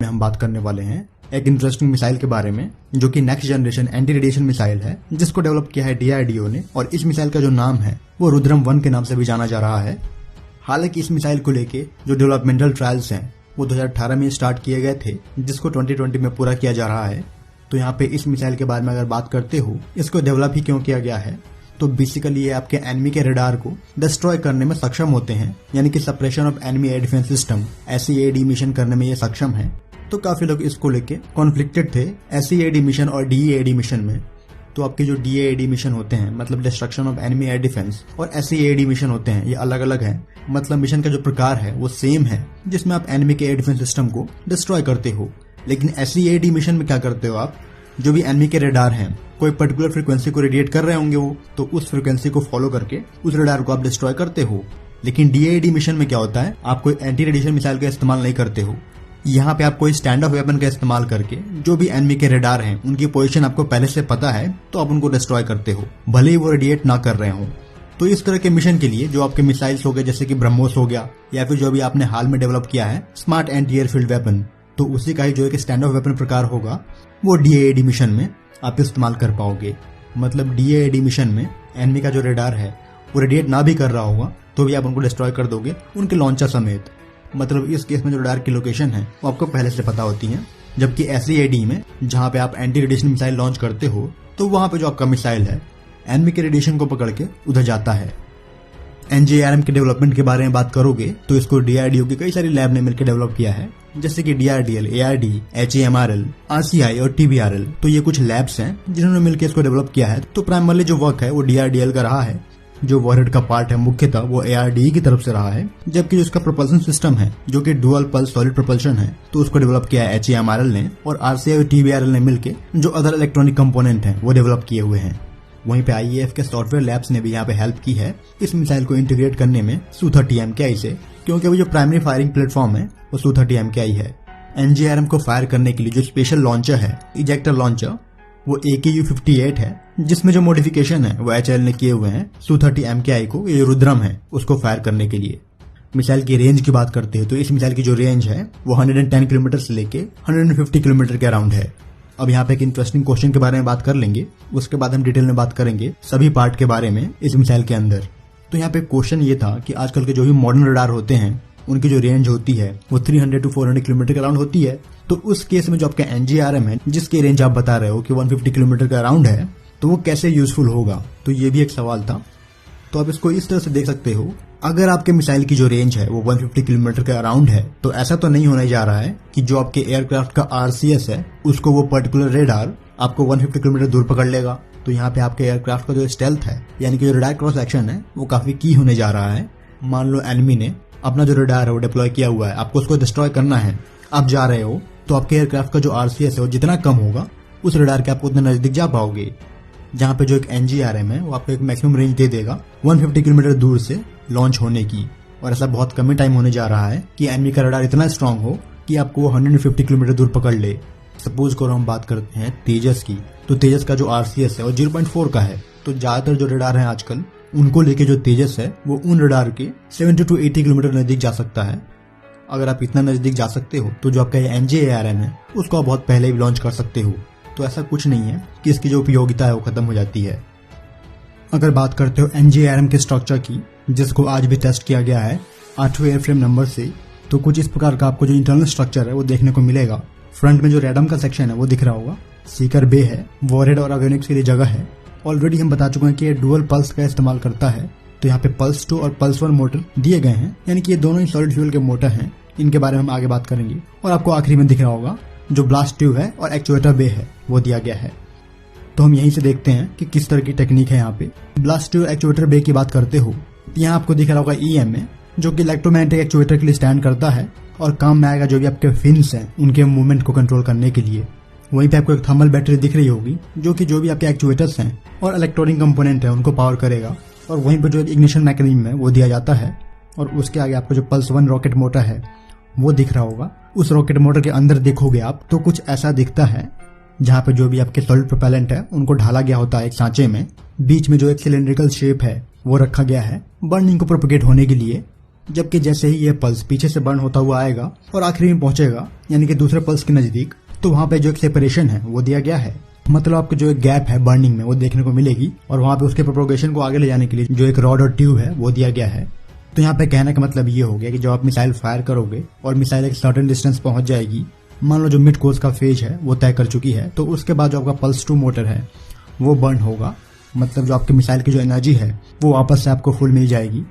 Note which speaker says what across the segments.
Speaker 1: में हम बात करने वाले हैं एक इंटरेस्टिंग मिसाइल के बारे में, जो कि next generation anti radiation missile है, जिसको डेवलप किया है डीआरडीओ ने। और इस मिसाइल का जो नाम है वो रुद्रम 1 के नाम से भी जाना जा रहा है। हालांकि इस मिसाइल को लेके जो डेवलपमेंटल ट्रायल्स हैं वो 2018 में स्टार्ट किए गए थे, जिसको 2020 में पूरा किया जा रहा है। तो यहाँ पे इस मिसाइल के बारे में अगर बात करते हो, इसको डेवलप ही क्यों किया गया है, तो बेसिकली ये आपके एनिमी के रडार को डिस्ट्रॉय करने में सक्षम होते हैं, यानी कि suppression of enemy air defence system SEAD mission करने में ये सक्षम है। तो काफी लोग इसको लेके कॉन्फ्लिक्टेड थे SEAD मिशन और DEAD मिशन में। तो आपके जो DEAD मिशन होते हैं, मतलब destruction of enemy air defence, और SEAD मिशन होते हैं, ये अलग अलग हैं। मतलब मिशन का जो प्रकार है वो सेम है, जिसमें आप एनिमी के एयर डिफेंस सिस्टम को डिस्ट्रॉय करते हो। लेकिन SEAD मिशन में क्या करते हो आप, जो भी एनिमी के रडार हैं कोई पर्टिकुलर फ्रीक्वेंसी को रेडिएट कर रहे होंगे वो, तो उस फ्रीक्वेंसी को फॉलो करके उस रडार को आप डिस्ट्रॉय करते हो। लेकिन DEAD मिशन में क्या होता है, आप कोई एंटी रेडिएशन मिसाइल का इस्तेमाल नहीं करते हो। यहाँ पे आप कोई स्टैंड ऑफ वेपन का इस्तेमाल करके जो भी एनिमी के रडार हैं उनकी पोजीशन आपको पहले से पता है, तो आप उनको डिस्ट्रॉय करते हो, भले ही वो रेडिएट ना कर रहे हो। तो इस तरह के मिशन के लिए जो आपके मिसाइल्स हो गए, जैसे कि ब्रह्मोस हो गया, या फिर जो भी आपने हाल में डेवलप किया है स्मार्ट एंटी एयरफील्ड वेपन, तो उसी का ही जो एक स्टैंड ऑफ वेपन प्रकार होगा वो DEAD मिशन में आप इस्तेमाल कर पाओगे। मतलब DEAD मिशन में एनिमी का जो रडार है वो रेडिएट ना भी कर रहा होगा तो भी आप उनको डिस्ट्रॉय कर दोगे उनके लॉन्चर समेत। मतलब इस केस में जो रडार की लोकेशन है वो आपको पहले से पता होती है। जबकि SEAD में जहां पे आप एंटी रेडिएशन मिसाइल लॉन्च करते हो, तो वहां पे जो आपका मिसाइल है एनिमी के रेडिएशन को पकड़ के उधर जाता है। NGARM के डेवलपमेंट के बारे में बात करोगे तो इसको DRDO की कई सारी लैब ने मिलकर डेवलप किया है, जैसे कि DRDL, ARD, HAMRL, RCI और TBRL। तो ये कुछ लैब्स हैं जिन्होंने मिलकर इसको डेवलप किया है। तो प्राइमरली जो वर्क है वो DRDL का रहा है, जो वॉरहेड का पार्ट है मुख्यतः वो ARDE की तरफ से रहा है। जबकि जो इसका प्रोपल्शन सिस्टम है, जो कि डुअल पल्स सॉलिड प्रोपल्शन है, तो उसको डेवलप किया है HAMRL ने, और RCI और TBRL ने मिलकर जो अदर इलेक्ट्रॉनिक कंपोनेंट है वो डेवलप किए हुए हैं। वहीं पे IAF के सॉफ्टवेयर लैब्स ने भी यहाँ पे हेल्प की है इस मिसाइल को इंटीग्रेट करने में Su-30 MKI से, क्योंकि वो जो प्राइमरी फायरिंग प्लेटफॉर्म है वो Su-30 MKI है। NGARM को फायर करने के लिए जो स्पेशल लॉन्चर है, इजेक्टर लॉन्चर, वो AKU-58 है, जिसमें जो मॉडिफिकेशन है वो HAL ने किए हुए हैं Su-30 MKI को, ये रुद्रम है, उसको फायर करने के लिए। मिसाइल की रेंज की बात करते हैं तो इस मिसाइल की जो रेंज है वो 110 किलोमीटर से लेके 150 किलोमीटर के अराउंड है। अब यहाँ पे एक इंटरेस्टिंग क्वेश्चन के बारे में बात कर लेंगे, उसके बाद हम डिटेल में बात करेंगे सभी पार्ट के बारे में इस मिसाइल के अंदर। तो यहाँ पे क्वेश्चन ये था कि आजकल के जो भी मॉडर्न रडार होते हैं उनकी जो रेंज होती है वो 300 to 400 किलोमीटर के अराउंड होती है। तो उस केस में जो आपका NGARM है, जिसकी रेंज आप बता रहे हो कि 150 किलोमीटर का अराउंड है, तो वो कैसे यूजफुल होगा, तो ये भी एक सवाल था। तो आप इसको इस तरह से देख सकते हो, अगर आपके मिसाइल की जो रेंज है वो 150 किलोमीटर के अराउंड है, तो ऐसा तो नहीं होने जा रहा है कि जो आपके एयरक्राफ्ट का RCS है उसको वो पर्टिकुलर रेडार आपको 150 किलोमीटर दूर पकड़ लेगा। तो यहाँ पे आपके एयरक्राफ्ट का जो स्टेल्थ है, यानी कि जो रडार क्रॉस एक्शन है, वो काफी की होने जा रहा है। मान लो एनिमी ने अपना जो रडार है वो डिप्लॉय किया हुआ है, आपको उसको डिस्ट्रॉय करना है, आप जा रहे हो, तो आपके एयरक्राफ्ट का जो RCS है वो जितना कम होगा उस रडार के आपको उतना नजदीक जा पाओगे। जहाँ पे जो एक NGARM है वो आपको एक मैक्सिमम रेंज दे देगा 150 किलोमीटर दूर से लॉन्च होने की। और ऐसा बहुत कम ही टाइम होने जा रहा है कि एनिमी का रडार इतना स्ट्रांग हो कि आपको वो 150 किलोमीटर दूर पकड़ ले। सपोज करो हम बात करते हैं तेजस की, तो तेजस का जो RCS है वो 0.4 का है। तो ज्यादातर जो रडार है आजकल, उनको लेके जो तेजस है वो उन रडार के 70 to 80 किलोमीटर नजदीक जा सकता है। अगर आप इतना नजदीक जा सकते हो तो जो आपका NGARM है उसको आप बहुत पहले भी लॉन्च कर सकते हो। तो ऐसा कुछ नहीं है कि इसकी जो उपयोगिता है वो खत्म हो जाती है। अगर बात करते हो NGARM के स्ट्रक्चर की, जिसको आज भी टेस्ट किया गया है 8वें एयरफ्रेम नंबर से, तो कुछ इस प्रकार का आपको जो इंटरनल स्ट्रक्चर है वो देखने को मिलेगा। फ्रंट में जो रेडम का सेक्शन है वो दिख रहा होगा, सीकर बे है, वॉरहेड और एवियोनिक्स के लिए जगह है। ऑलरेडी हम बता चुके हैं कि ये डुअल पल्स का इस्तेमाल करता है। तो यहाँ पे पल्स 2 और पल्स 1 मोटर दिए गए हैं, यानी कि ये दोनों ही सॉलिड फ्यूल के मोटर हैं। इनके बारे में हम आगे बात करेंगे। और आपको आखिरी में दिख रहा होगा जो ब्लास्ट ट्यूब है और एक्चुएटर बे है वो दिया गया है। तो हम यहीं से देखते हैं कि किस तरह की टेक्निक है। यहाँ पे ब्लास्ट ट्यूब एक्चुएटर बे की बात करते हो, यहाँ आपको दिख रहा होगा EMA, जो कि इलेक्ट्रोमैग्नेटिक एक्चुएटर के लिए स्टैंड करता है और काम में आएगा जो भी आपके फिन्स हैं उनके मूवमेंट को कंट्रोल करने के लिए। वहीं पे आपको एक थर्मल बैटरी दिख रही होगी, जो कि जो भी आपके एक्चुएटर्स हैं और इलेक्ट्रॉनिक कंपोनेंट है उनको पावर करेगा। और वहीं पे जो इग्निशन मैकेनिज्म है वो दिया जाता है। और उसके आगे आपको जो पल्स 1 रॉकेट मोटर है वो दिख रहा होगा। उस रॉकेट मोटर के अंदर देखोगे आप तो कुछ ऐसा दिखता है, जहाँ पे जो भी आपके सॉलिड प्रोपेलेंट है उनको ढाला गया होता है एक सांचे में। बीच में जो एक सिलेंड्रिकल शेप है वो रखा गया है बर्निंग को प्रोपेगेट होने के लिए। जबकि जैसे ही ये पल्स पीछे से बर्न होता हुआ आएगा और आखिरी में पहुंचेगा यानी कि दूसरे पल्स के नजदीक, तो वहां पे जो एक सेपरेशन है वो दिया गया है। मतलब आपको जो एक गैप है बर्निंग में वो देखने को मिलेगी और वहां पे उसके प्रोपोगेशन को आगे ले जाने के लिए जो एक रॉड और ट्यूब है वो दिया गया है। तो यहाँ पे कहने का मतलब ये हो गया कि जब आप मिसाइल फायर करोगे और मिसाइल एक सर्टेन डिस्टेंस पहुंच जाएगी, मान लो जो मिड कोर्स का फेज है वो तय कर चुकी है, तो उसके बाद जो आपका पल्स 2 मोटर है वो बर्न होगा। मतलब जो आपके मिसाइल की जो एनर्जी है वो वापस से आपको फुल मिल जाएगी।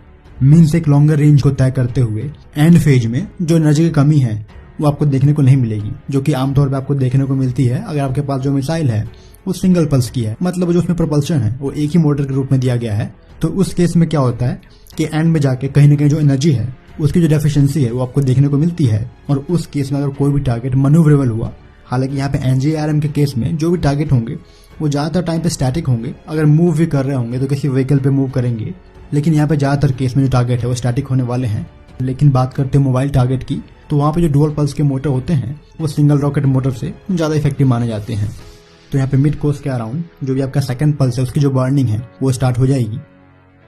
Speaker 1: मीन्स एक लॉन्गर रेंज को तय करते हुए एंड फेज में जो एनर्जी की कमी है वो आपको देखने को नहीं मिलेगी, जो कि आमतौर पे आपको देखने को मिलती है अगर आपके पास जो मिसाइल है वो सिंगल पल्स की है। मतलब जो उसमें प्रोपल्शन है वो एक ही मोटर के रूप में दिया गया है। तो उस केस में क्या होता है कि एंड में जाके कहीं ना कहीं जो एनर्जी है उसकी जो डेफिशिएंसी है वो आपको देखने को मिलती है। और उस केस में अगर कोई भी टारगेट मनूवरेबल हुआ, हालांकि यहाँ पे NGARM के केस में जो भी टारगेट होंगे वो ज्यादातर टाइम पे स्टैटिक होंगे। अगर मूव भी कर रहे होंगे तो किसी व्हीकल पे मूव करेंगे, लेकिन यहाँ पे ज्यादातर केस में जो टारगेट है वो स्टैटिक होने वाले हैं। लेकिन बात करते हैं मोबाइल टारगेट की, तो वहाँ पे जो डुअल पल्स के मोटर होते हैं वो सिंगल रॉकेट मोटर से ज्यादा इफेक्टिव माने जाते हैं। तो यहाँ पे मिड कोर्स के अराउंड जो भी आपका सेकंड पल्स है उसकी जो बर्निंग है वो स्टार्ट हो जाएगी।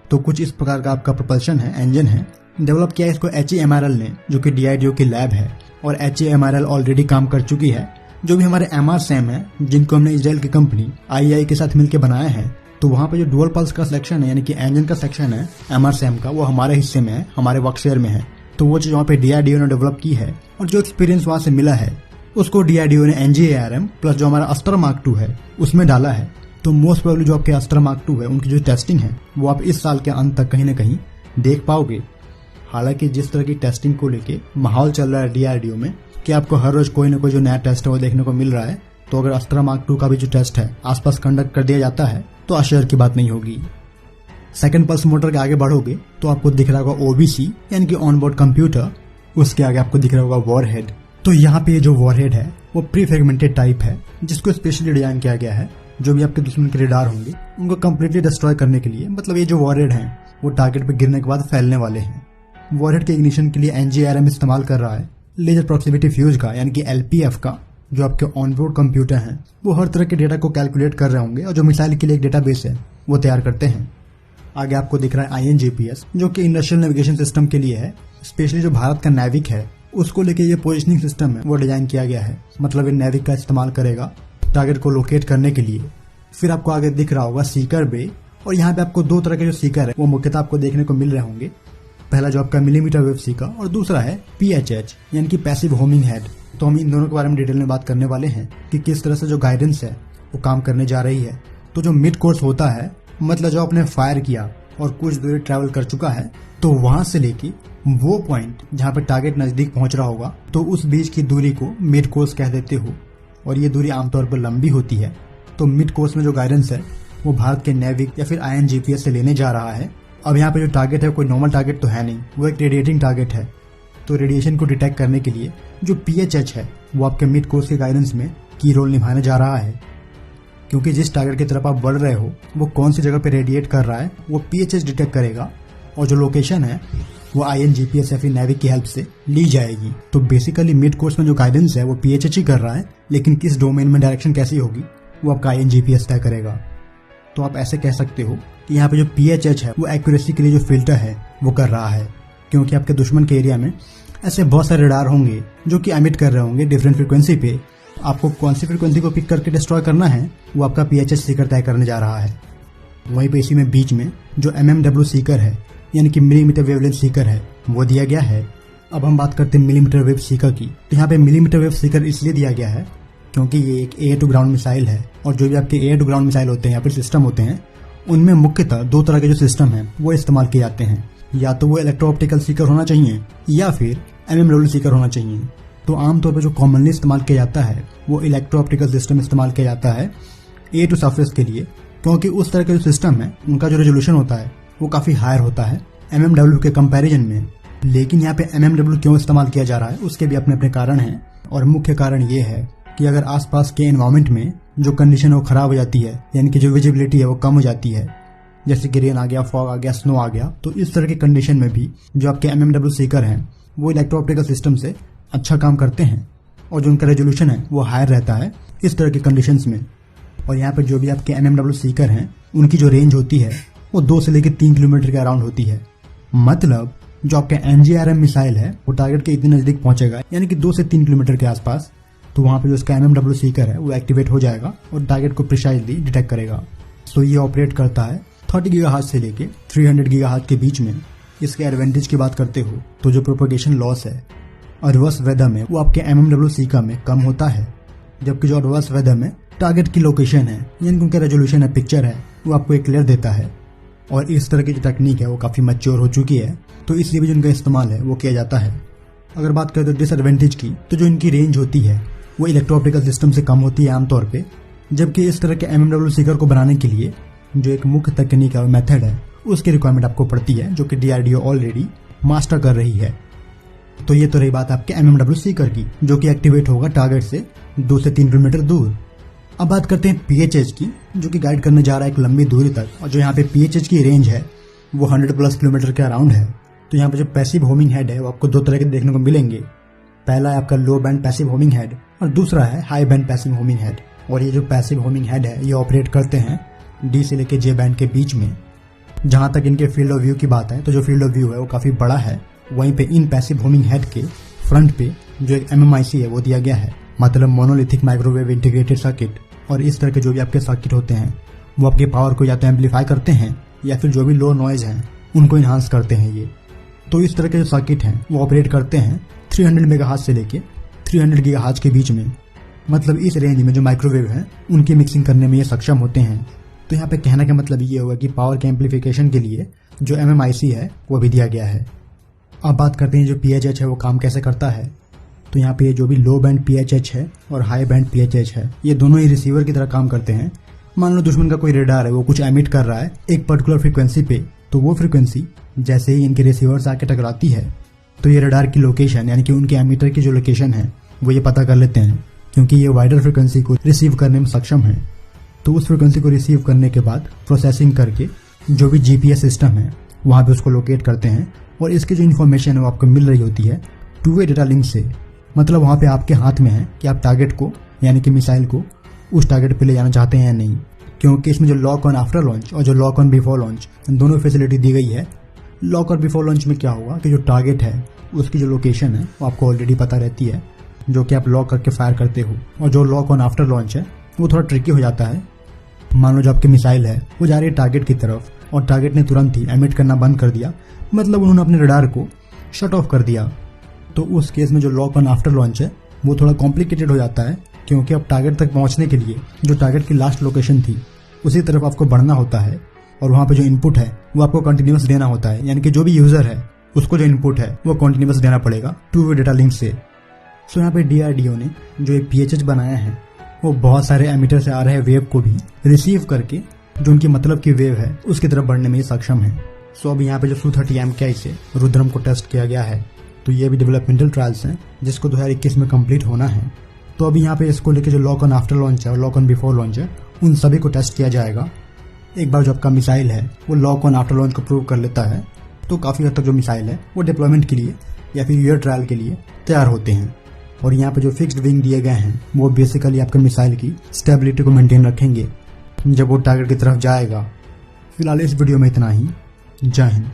Speaker 1: तो कुछ इस प्रकार का आपका प्रोपल्शन है, इंजन है। डेवलप किया है इसको HEMRL ने, जो कि DRDO की लैब है, और HEMRL ऑलरेडी काम कर चुकी है। जो भी हमारे MRSAM है जिनको हमने इजराइल की कंपनी IAI के साथ मिलकर बनाया है, तो वहाँ पे जो डुअल पल्स का सेक्शन है यानी कि इंजन का सेक्शन है MRSAM का, वो हमारे हिस्से में है, हमारे वर्कशेयर में है। तो वो जो वहाँ पे DRDO ने डेवलप की है और जो एक्सपीरियंस वहाँ से मिला है उसको DRDO ने NGARM प्लस जो हमारा अस्त्र मार्क 2 है उसमें डाला है। तो मोस्ट प्रोबेबली जो आपके अस्त्र मार्क 2 है उनकी जो टेस्टिंग है वो आप इस साल के अंत तक कहीं ना कहीं देख पाओगे। हालांकि जिस तरह की टेस्टिंग को लेके माहौल चल रहा है DRDO में कि आपको हर रोज कोई ना कोई जो नया टेस्ट है वो देखने को मिल रहा है, तो अगर अस्त्र मार्क 2 का भी जो टेस्ट है आसपास कंडक्ट कर दिया जाता है तो आश्चर्य की बात नहीं होगी। सेकंड पल्स मोटर के आगे बढ़ोगे तो आपको दिख रहा होगा OBC यानी कि ऑनबोर्ड कंप्यूटर, उसके आगे आपको दिख रहा होगा वॉरहेड। तो यहाँ पे ये जो वॉरहेड है वो प्री फ्रेगमेंटेड टाइप है जिसको स्पेशली डिजाइन किया गया है जो भी आपके दुश्मन के रेडार होंगे उनको कम्प्लीटली डिस्ट्रॉय करने के लिए। मतलब ये जो वॉरहेड है वो टारगेट पे गिरने के बाद फैलने वाले हैं। वॉरहेड के इग्निशन के लिए NGARM इस्तेमाल कर रहा है लेजर प्रॉक्सिमिटी फ्यूज का यानी कि LPF का। जो आपके ऑनबोर्ड कंप्यूटर हैं वो हर तरह के डेटा को कैलकुलेट कर रहे होंगे और जो मिसाइल के लिए एक डेटाबेस है वो तैयार करते हैं। आगे आपको दिख रहा है INGPS जो कि इंडस्ट्रियल नेविगेशन सिस्टम के लिए है। स्पेशली जो भारत का नेविक है उसको लेके ये पोजिशनिंग सिस्टम है वो डिजाइन किया गया है। मतलब ये नेविक का इस्तेमाल करेगा टारगेट को लोकेट करने के लिए। फिर आपको आगे दिख रहा होगा सीकर बे, और यहाँ पे आपको दो तरह के जो सीकर है वो मुख्यतः आपको देखने को मिल रहे होंगे। पहला जो आपका मिलीमीटर वेव सीकर और दूसरा है PHH यानी कि पैसिव होमिंग हेड। तो हम इन दोनों के बारे में डिटेल में बात करने वाले हैं कि किस तरह से जो गाइडेंस है वो काम करने जा रही है। तो जो मिड कोर्स होता है, मतलब जो आपने फायर किया और कुछ दूरी ट्रैवल कर चुका है, तो वहां से लेके वो पॉइंट जहां पे टारगेट नजदीक पहुंच रहा होगा, तो उस बीच की दूरी को मिड कोर्स कह देते हो। और ये दूरी आमतौर पर लंबी होती है। तो मिड कोर्स में जो गाइडेंस है वो भारत के नेविक या फिर INGPS से लेने जा रहा है। अब यहाँ पे जो टारगेट है कोई नॉर्मल टारगेट तो है नहीं, वो एक रेडिएटिंग टारगेट है। तो रेडिएशन को डिटेक्ट करने के लिए जो PHH है वो आपके मिड कोर्स के गाइडेंस में की रोल निभाने जा रहा है, क्योंकि जिस टारगेट की तरफ आप बढ़ रहे हो वो कौन सी जगह पे रेडिएट कर रहा है वो PHH डिटेक्ट करेगा, और जो लोकेशन है वो INGPS या फिर नेविक की हेल्प से ली जाएगी। तो बेसिकली मिड कोर्स में जो गाइडेंस है वो PHH ही कर रहा है, लेकिन किस डोमेन में डायरेक्शन कैसी होगी वो आपका INGPS तय करेगा। तो आप ऐसे कह सकते हो कि यहाँ पे जो PHH है वो एक्यूरेसी के लिए जो फिल्टर है वो कर रहा है, क्योंकि आपके दुश्मन के एरिया में ऐसे बहुत सारे रडार होंगे जो कि एमिट कर रहे होंगे डिफरेंट फ्रीक्वेंसी पे। आपको कौन सी फ्रीक्वेंसी को पिक करके डिस्ट्रॉय करना है वो आपका PHH सीकर तय करने जा रहा है। वहीं पे इसी में बीच में जो MMW सीकर है यानी कि मिलीमीटर वेवलेंथ सीकर है वो दिया गया है। अब हम बात करते हैं मिलीमीटर वेव सीकर की। तो यहाँ पे मिलीमीटर वेव सीकर इसलिए दिया गया है क्योंकि ये एक एयर टू ग्राउंड मिसाइल है, और जो भी आपके एयर टू ग्राउंड मिसाइल होते हैं या फिर सिस्टम होते हैं उनमें मुख्यतः दो तरह के जो सिस्टम है वो इस्तेमाल किए जाते हैं। या तो वो इलेक्ट्रो ऑप्टिकल सीकर होना चाहिए या फिर MMW सीकर होना चाहिए। तो आमतौर पर जो कॉमनली इस्तेमाल किया जाता है वो इलेक्ट्रो ऑप्टिकल सिस्टम इस्तेमाल किया जाता है एयर टू सरफेस के लिए, क्योंकि उस तरह के जो सिस्टम है उनका जो रेजोल्यूशन होता है वो काफी हायर होता है MMW के कंपैरिजन में। लेकिन यहाँ पे MMW क्यों इस्तेमाल किया जा रहा है उसके भी अपने अपने कारण हैं, और मुख्य कारण ये है कि अगर आसपास के एनवायरमेंट में जो कंडीशन है वो खराब हो जाती है, यानी कि जो विजिबिलिटी है वो कम हो जाती है, जैसे कि रेन आ गया, फॉग आ गया, स्नो आ गया, तो इस तरह के कंडीशन में भी जो आपके MMW सीकर हैं वो इलेक्ट्रो ऑप्टिकल सिस्टम से अच्छा काम करते हैं, और जो उनका रेजोल्यूशन है वो हायर रहता है इस तरह के कंडीशंस में। और यहाँ पर जो भी आपके MMW सीकर हैं उनकी जो रेंज होती है वो 2 से लेकर 3 किलोमीटर के अराउंड होती है। मतलब जो आपका NGRM मिसाइल है वो टारगेट के इतने नजदीक पहुंचेगा, यानी कि 2 से 3 किलोमीटर के आसपास, तो वहां पे जो इसका MMW सीकर है वो एक्टिवेट हो जाएगा और टारगेट को प्रिसाइजली डिटेक्ट करेगा। सो ये ऑपरेट करता है 30 गीगाहर्ट्ज से लेके 300 गीगाहर्ट्ज के बीच में। इसके एडवांटेज की बात करते हो तो जो प्रोपगेशन लॉस है रिवर्स वेदर में वो आपके MMW सीकर में कम होता है, जबकि जो रिवर्स वेदर में टारगेट की लोकेशन है यानी उनका रेजोल्यूशन है, पिक्चर है, वो आपको एक क्लियर देता है। और इस तरह की जो टेक्निक है वो काफी मैच्योर हो चुकी है, तो इसलिए भी जो इनका इस्तेमाल है वो किया जाता है। अगर बात करें तो डिसएडवांटेज की, तो जो इनकी रेंज होती है वो इलेक्ट्रो ऑप्टिकल सिस्टम से कम होती है आमतौर पे, जबकि इस तरह के MMW सीकर को बनाने के लिए जो एक मुख्य तकनीक है मेथड है उसकी रिक्वायरमेंट आपको पड़ती है, जो कि DRDO ऑलरेडी मास्टर कर रही है। तो ये तो रही बात आपके MMW सीकर की, जो कि एक्टिवेट होगा टारगेट से 2 से 3 किलोमीटर दूर। अब बात करते हैं PHH की, जो कि गाइड करने जा रहा है एक लंबी दूरी तक, और जो यहाँ पे PHH की रेंज है वो 100+ किलोमीटर के अराउंड है। तो यहाँ पे जो पैसिव होमिंग हेड है वो आपको 2 तरह के देखने को मिलेंगे। पहला है आपका लो बैंड पैसिव होमिंग हेड और दूसरा है high band passive homing head. और ये जो पैसिव होमिंग हेड है ये ऑपरेट करते हैं D से लेके J बैंड के बीच में। जहां तक इनके फील्ड ऑफ व्यू की बात है तो जो फील्ड ऑफ व्यू है वो काफी बड़ा है। वहीं पे इन पैसिव होमिंग हेड के फ्रंट पे जो एक MMIC है वो दिया गया है, मतलब मोनोलिथिक माइक्रोवेव इंटीग्रेटेड सर्किट। और इस तरह के जो भी आपके सर्किट होते हैं वो आपके पावर को या तो एम्पलीफाई करते हैं या फिर जो भी लो नॉइज है उनको इन्हांस करते हैं ये। तो इस तरह के जो सर्किट हैं वो ऑपरेट करते हैं 300 मेगाहर्ट्ज से लेके 300 गीगाहर्ट्ज के बीच में, मतलब इस रेंज में जो माइक्रोवेव है उनकी मिक्सिंग करने में ये सक्षम होते हैं। तो यहाँ पे कहने का मतलब ये होगा कि पावर के एम्पलीफिकेशन के लिए जो MMIC है वो भी दिया गया है। अब बात करते हैं जो PHH है वो काम कैसे करता है। तो यहाँ पे जो भी लो बैंड PHH है और हाई बैंड PHH है ये दोनों ही रिसीवर की तरह काम करते हैं। मान लो दुश्मन का कोई रेडार है वो कुछ एमिट कर रहा है एक पर्टिकुलर फ्रीक्वेंसी पे, तो वो फ्रीक्वेंसी जैसे ही इनके रिसीवर से आके टकराती है तो ये रेडार की लोकेशन यानी कि उनके एमीटर की जो लोकेशन है वो ये पता कर लेते हैं, क्योंकि ये वाइडर फ्रीक्वेंसी को रिसीव करने में सक्षम है। तो उस फ्रीक्वेंसी को रिसीव करने के बाद प्रोसेसिंग करके जो भी GPS सिस्टम है वहां पे उसको लोकेट करते हैं, और इसकी जो इन्फॉर्मेशन है वो आपको मिल रही होती है 2-वे डेटा लिंक से। मतलब वहां पे आपके हाथ में है कि आप टारगेट को यानी कि मिसाइल को उस टारगेट पे ले जाना चाहते हैं या नहीं, क्योंकि इसमें जो लॉक ऑन आफ्टर लॉन्च और जो लॉक ऑन बिफोर लॉन्च दोनों फैसिलिटी दी गई है। लॉक और बिफोर लॉन्च में क्या होगा कि जो टारगेट है उसकी जो लोकेशन है वो आपको ऑलरेडी पता रहती है, जो कि आप लॉक करके फायर करते हो। और जो लॉक ऑन आफ्टर लॉन्च है वो थोड़ा ट्रिकी हो जाता है। मान लो जो आपकी मिसाइल है वो जा रही है टारगेट की तरफ और टारगेट ने तुरंत ही एमिट करना बंद कर दिया, मतलब उन्होंने अपने रडार को शट ऑफ कर दिया। तो उस केस में जो लॉक ऑन आफ्टर लॉन्च है वो थोड़ा कॉम्प्लिकेटेड हो जाता है, क्योंकि अब टारगेट तक पहुंचने के लिए जो टारगेट की लास्ट लोकेशन थी उसी तरफ आपको बढ़ना होता है, और वहां पे जो इनपुट है वो आपको कंटिन्यूअस देना होता है, यानी कि जो भी यूजर है उसको जो इनपुट है वो कंटिन्यूअस देना पड़ेगा 2-वे डेटा लिंक से। सो यहाँ पे DRDO ने जो एक PHH बनाया है वो बहुत सारे एमीटर से आ रहे वेव को भी रिसीव करके जो उनकी मतलब की वेव है उसकी तरफ बढ़ने में सक्षम है। सो अब यहाँ पे जो Su-30 MKI से रुद्रम को टेस्ट किया गया है, तो ये भी डेवलपमेंटल ट्रायल्स हैं जिसको 2021 में कंप्लीट होना है। तो अभी यहाँ पे इसको लेके जो लॉक ऑन आफ्टर लॉन्च है और लॉक ऑन बिफोर लॉन्च है उन सभी को टेस्ट किया जाएगा। एक बार जो आपका मिसाइल है वो लॉक ऑन आफ्टर लॉन्च को प्रूव कर लेता है तो काफी हद तक जो मिसाइल है वो डिप्लॉयमेंट के लिए या फिर यूयर ट्रायल के लिए तैयार होते हैं। और यहाँ पे जो फिक्स्ड विंग दिए गए हैं वो बेसिकली आपके मिसाइल की स्टेबिलिटी को मेंटेन रखेंगे जब वो टारगेट की तरफ जाएगा। फिलहाल इस वीडियो में इतना ही। जय हिंद।